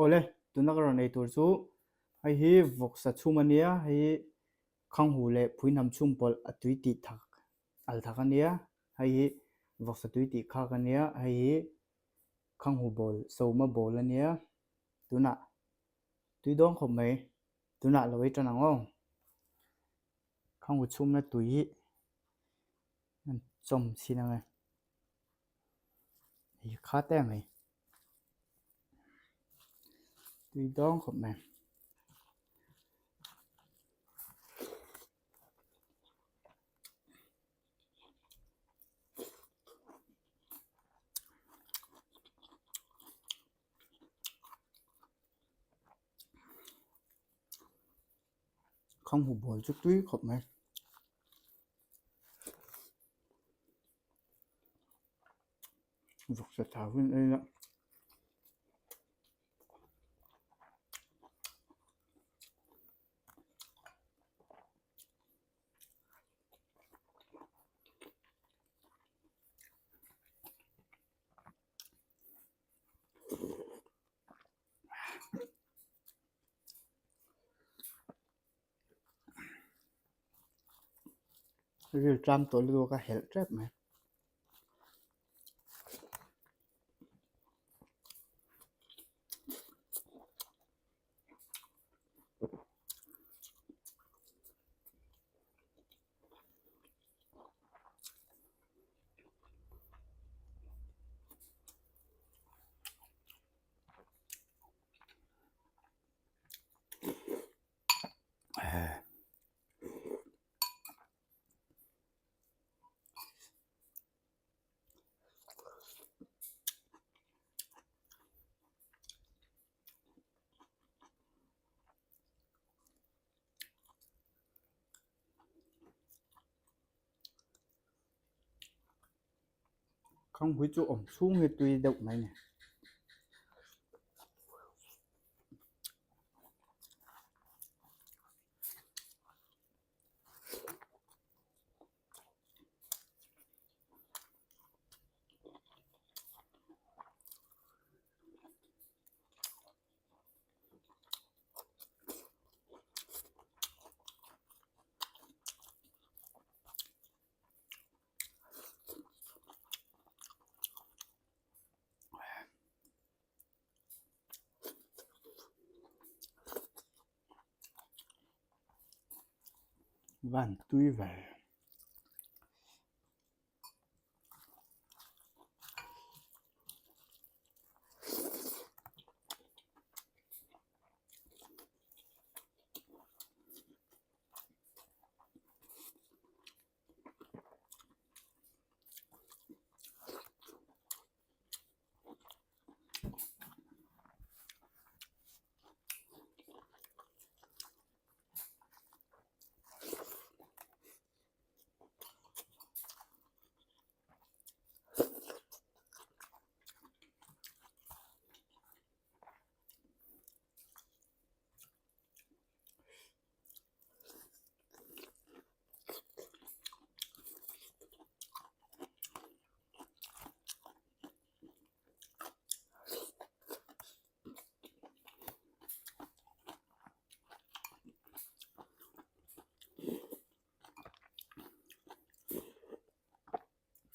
ole tunakara nei tur chu hei hi voksa chhum ania hei khang hu le phuinam chhum pol atui ti thak al thak ania hei hi voksa tui ti khak ania hei hi khang hu bol soma bol ania tuna tui dong khom mai tuna loi tanang ong khang hu chhum na tui chom sinanga hi kha te ngai tui dong khom mai khang hu bol chu tui khom mai voksa thau hin ai na ril tram to lu ka hel trap mai khang hu chu om sung he tui deuh mai ne van tui về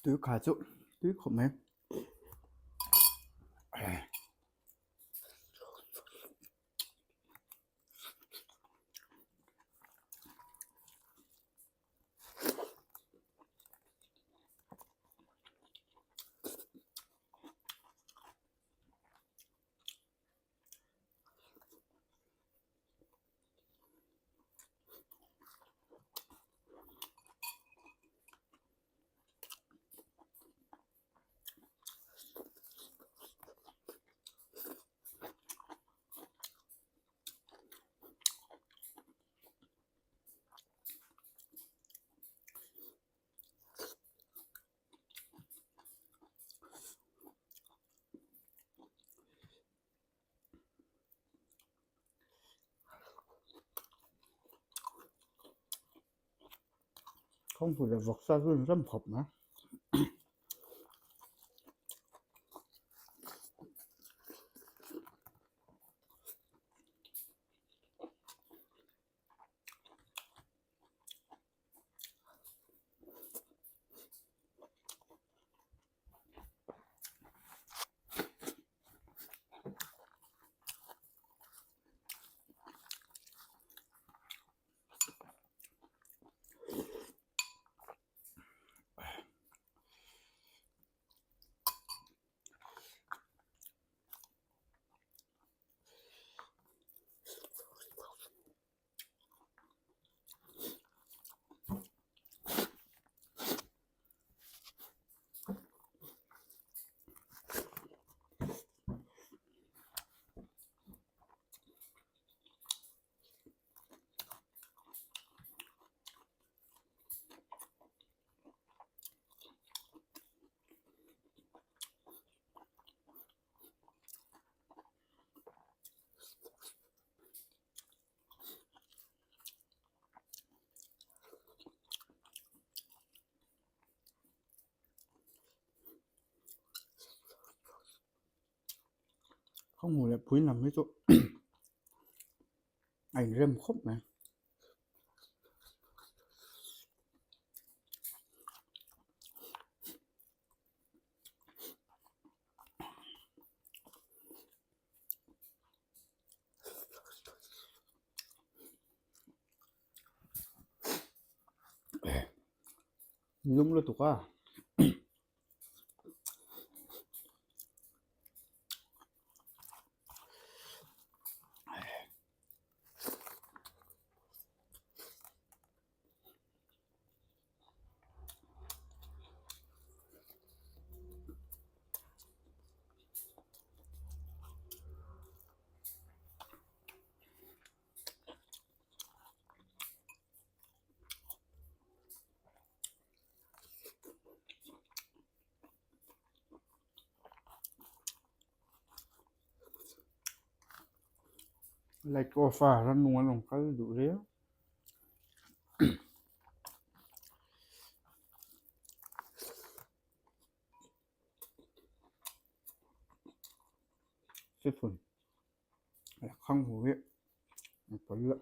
tui khá chu tui khom mai không phải là vọc sa run râm phập mà không ngủ lại phúi nằm với chỗ ảnh rem khóc này lung lên tụi à lại có pha ra nuông lòng cái đủ đấy xếp phần không hổ ấy có lợi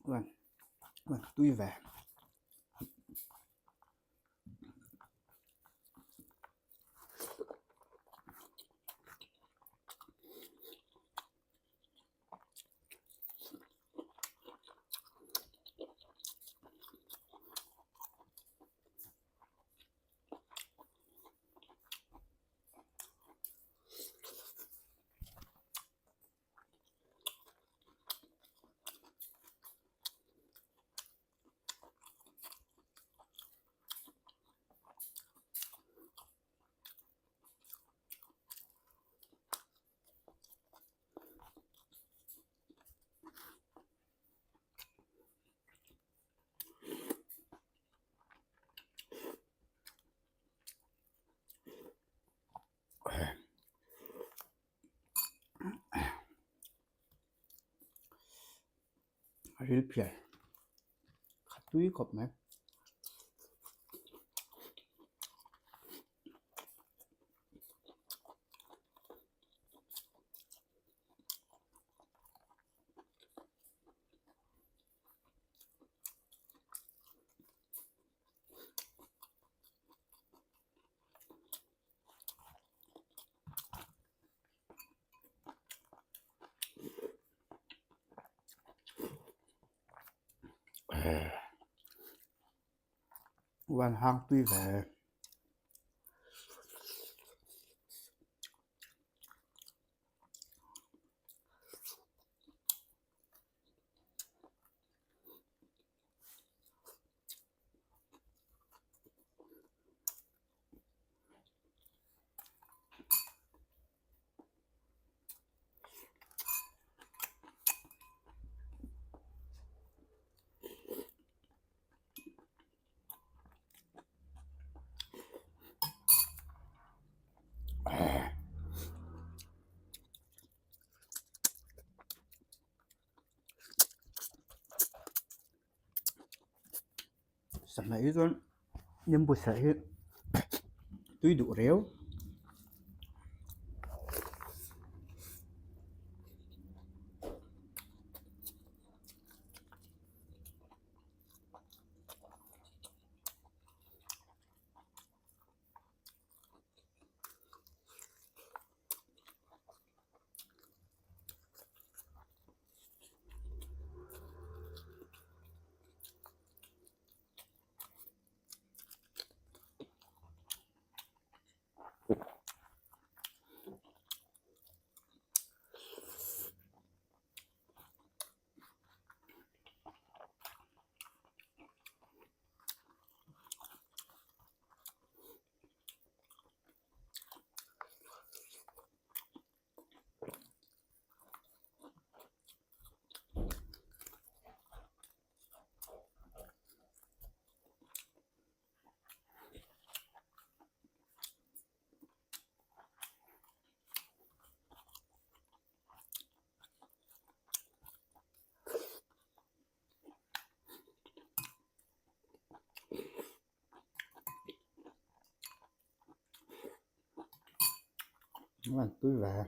vâng vâng tôi về hilpial khatui kop mai quan hang tuy về sẵn này rồi nhưng bữa sẽ tuy đủ réo Vâng, tôi về.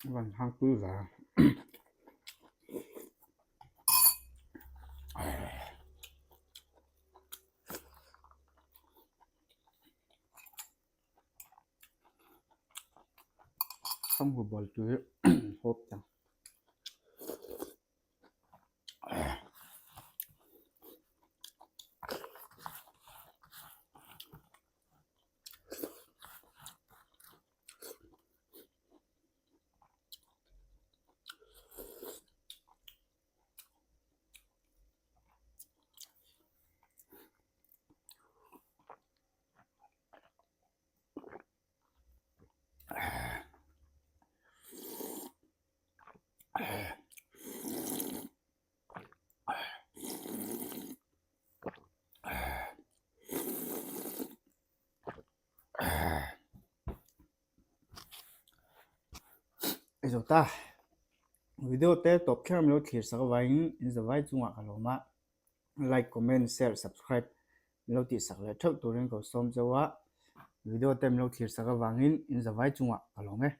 Vâng, hàng tôi về. Không có bol tôi hộp chẳng. Rồi ta video te top khem lo thlir sak vain in zawai chunga kaloma like comment share subscribe lo ti sak le thak turin ko som chawa video tem lo thlir sak wangin in zawai chunga kalonge